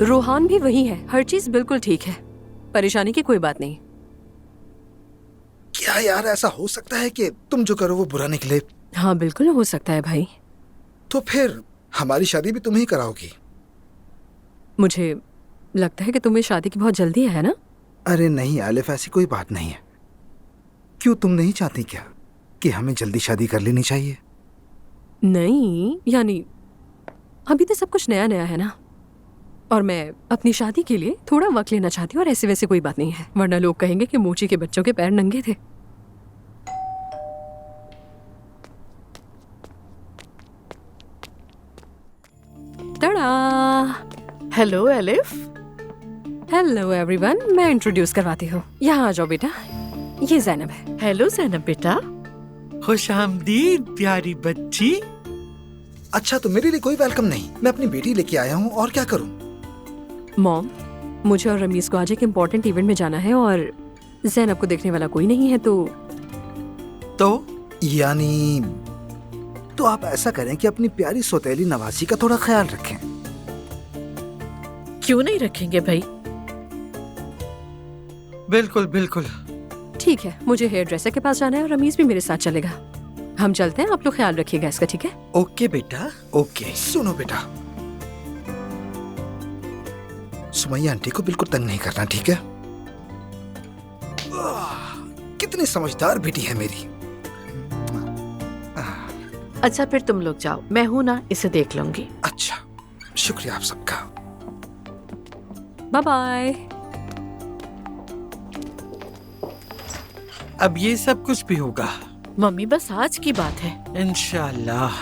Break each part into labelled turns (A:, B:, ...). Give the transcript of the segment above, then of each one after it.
A: रोहान भी वही है, हर चीज बिल्कुल ठीक है, परेशानी की कोई बात नहीं।
B: क्या यार, ऐसा हो सकता है कि तुम जो करो वो बुरा निकले?
A: हाँ बिल्कुल हो सकता है भाई।
B: तो फिर हमारी शादी भी तुम ही कराओगी?
A: मुझे लगता है कि तुम्हें शादी की बहुत जल्दी है ना?
B: अरे नहीं आलिफ, ऐसी कोई बात नहीं है। क्यों, तुम नहीं चाहती क्या कि हमें जल्दी शादी कर लेनी चाहिए?
A: नहीं, यानी अभी तो सब कुछ नया नया है ना, और मैं अपनी शादी के लिए थोड़ा वक्त लेना चाहती हूँ, और ऐसे वैसे कोई बात नहीं है, वरना लोग कहेंगे कि मोची के बच्चों के पैर नंगे थे। तड़ा!
C: Hello elif.
A: हेलो एवरीवन, मैं इंट्रोड्यूस करवाती हूँ। यहाँ आ जाओ बेटा, ये जैनब है।
C: हेलो जैनब बेटा।
D: खुशामदीद प्यारी बच्ची।
B: अच्छा, तो मेरे लिए कोई वेलकम नहीं, मैं अपनी बेटी लेके आया हूँ, और क्या करूँ?
A: मॉम, मुझे और रमीज को आज एक इम्पोर्टेंट इवेंट में जाना है, और जैनब को देखने वाला कोई नहीं है, तो
B: यानी तो आप ऐसा करें कि अपनी प्यारी सौतेली नवासी का थोड़ा ख्याल रखें।
C: क्यों नहीं रखेंगे भाई?
D: बिल्कुल बिल्कुल।
A: ठीक है, मुझे हेयर ड्रेसर के पास जाना है और रमीज भी मेरे साथ चलेगा। हम चलते हैं, आप लोग ख्याल रखिएगा इसका, ठीक है?
D: ओके बेटा, ओके।
B: सुनो बेटा, सुमैया आंटी को बिल्कुल तंग नहीं करना, ठीक है? कितनी समझदार बेटी है मेरी।
C: अच्छा फिर तुम लोग जाओ, मैं हूँ ना, इसे देख लूंगी।
B: अच्छा, शुक्रिया आप सबका।
A: Bye bye.
D: अब ये सब कुछ भी होगा
C: मम्मी, बस आज की बात है।
D: इंशाल्लाह।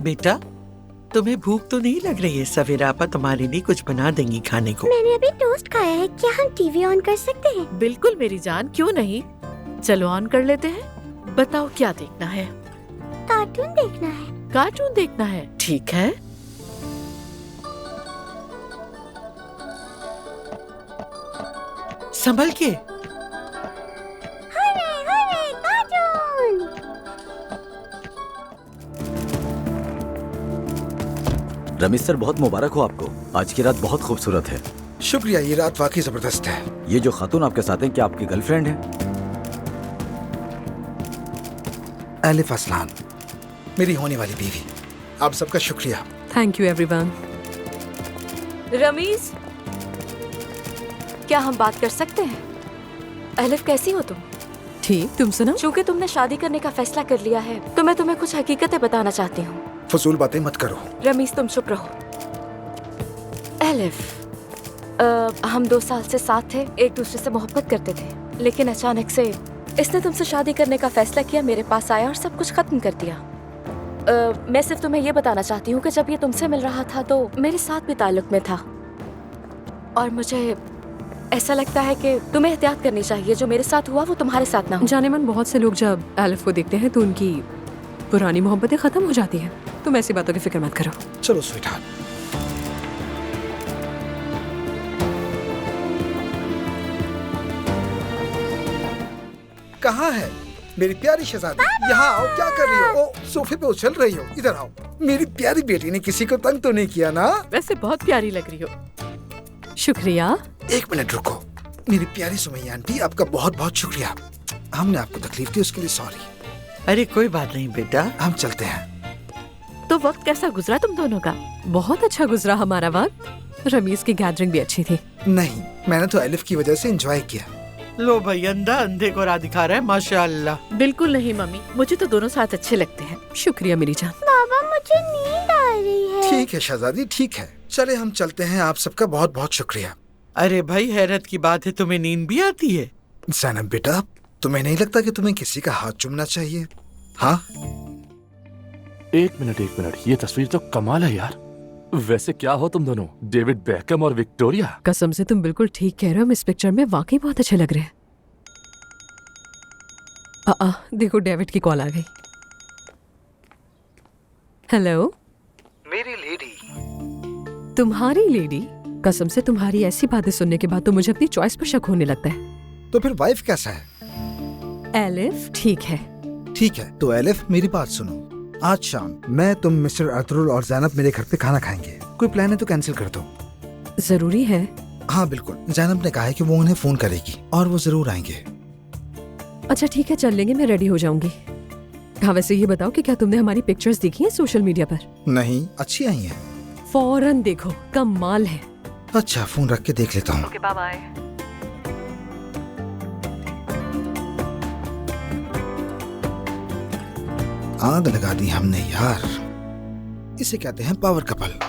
D: बेटा, तुम्हें भूख तो नहीं लग रही है? सवेरा आपा तुम्हारे लिए कुछ बना देंगी खाने को।
E: मैंने अभी टोस्ट खाया है, क्या हम टीवी ऑन कर सकते हैं?
C: बिल्कुल मेरी जान, क्यों नहीं, चलो ऑन कर लेते हैं। बताओ क्या देखना है?
E: कार्टून देखना है।
C: कार्टून देखना है, ठीक है।
D: संभल के।
E: हरे हरे कार्टून।
F: रमीज सर, बहुत मुबारक हो आपको, आज की रात बहुत खूबसूरत है।
B: शुक्रिया, ये रात वाकई जबरदस्त है।
F: ये जो खातून आपके साथ हैं, क्या आपकी गर्लफ्रेंड है?
B: आलिफ असलान, मेरी होने वाली बीवी। आप सबका शुक्रिया।
A: Thank you everyone.
G: रमीज, क्या हम बात कर सकते हैं? अलिफ, कैसी हो तुम?
A: ठीक, तुम सुनो।
G: चूंकि तुमने शादी करने का फैसला कर लिया है, तो मैं तुम्हें कुछ हकीकतें बताना चाहती हूँ।
B: फजूल बातें मत करो।
G: रमीज, तुम चुप रहो। अलिफ, हम 2 साल से साथ थे, एक दूसरे से मोहब्बत करते थे, लेकिन अचानक से इसने तुमसे शादी करने का फैसला किया, मेरे पास आया और सब कुछ खत्म कर दिया। मैं सिर्फ तुम्हें ये बताना चाहती हूँ कि जब ये तुमसे मिल रहा था तो मेरे साथ भी ताल्लुक में था, और मुझे ऐसा लगता है कि तुम्हें एहतियात करनी चाहिए। जो मेरे साथ हुआ वो तुम्हारे साथ ना हो।
A: जाने मन, बहुत से लोग जब आलिफ को देखते हैं तो उनकी पुरानी मोहब्बतें खत्म हो जाती हैं। तुम ऐसी बातों की फिक्र मत करो।
B: चलो स्वीटहार्ट। कहाँ है मेरी प्यारी शहजादी? यहाँ आओ, क्या कर रही हो? ओ, सोफे पे उछल रही हो, इधर आओ। मेरी प्यारी बेटी ने किसी को तंग तो नहीं किया ना?
C: वैसे बहुत प्यारी लग रही हो।
A: शुक्रिया।
B: एक मिनट रुको। मेरी प्यारी सुमैया आंटी, आपका बहुत बहुत शुक्रिया। हमने आपको तकलीफ दी, उसके लिए सॉरी।
D: अरे कोई बात नहीं बेटा,
B: हम चलते हैं।
C: तो वक्त कैसा गुजरा तुम दोनों का?
A: बहुत अच्छा गुजरा हमारा वक्त। रमीज की गैदरिंग भी अच्छी थी।
B: नहीं, मैंने तो अलिफ की वजह से एंजॉय किया।
D: लो भाई, अंधा अंधे को राह दिखा रहा है, माशाअल्लाह।
C: बिल्कुल नहीं मम्मी, मुझे तो दोनों साथ अच्छे लगते हैं।
A: शुक्रिया मेरी जान।
E: बाबा, मुझे नींद आ रही है।
B: ठीक है शहजादी, ठीक है, चले हम चलते हैं। आप सबका बहुत बहुत शुक्रिया।
D: अरे भाई, हैरत की बात है, तुम्हें नींद भी आती है?
B: ज़ैनब बेटा, तुम्हें नहीं लगता कि तुम्हें किसी का हाथ चूमना चाहिए? हाँ?
H: एक मिनट, ये तस्वीर तो कमाल है यार। वैसे क्या हो तुम दोनों, डेविड बेकहम और विक्टोरिया?
A: कसम से तुम बिल्कुल ठीक कह रहे हो, हम इस पिक्चर में वाकई बहुत अच्छे लग रहे हैं। देखो डेविड की कॉल आ गई। हेलो।
B: मेरी लेडी।
A: तुम्हारी लेडी? कसम से तुम्हारी ऐसी बातें सुनने के बाद तो मुझे अपनी चॉइस पर शक होने लगता है।
B: तो फिर वाइफ कैसा है?
A: एलिफ ठीक है।
B: ठीक है, तो एलिफ मेरी बात सुनो। आज शाम मैं, तुम, मिस्टर अतरुल और ज़ैनब मेरे घर पे खाना खाएंगे। कोई प्लान है तो कैंसिल कर दो।
A: जरूरी है?
B: हाँ बिल्कुल, जैनब ने कहा है कि वो उन्हें फोन करेगी और वो जरूर आएंगे।
A: अच्छा ठीक है, चल लेंगे, मैं रेडी हो जाऊंगी। हाँ वैसे ये बताओ कि क्या तुमने हमारी पिक्चर्स देखी हैं सोशल मीडिया पर?
B: नहीं, अच्छी आई हैं।
A: फौरन देखो, कमाल है।
B: अच्छा, फोन रख के देख लेता हूँ।
A: Okay bye bye.
B: आग लगा दी हमने यार। इसे कहते हैं पावर कपल।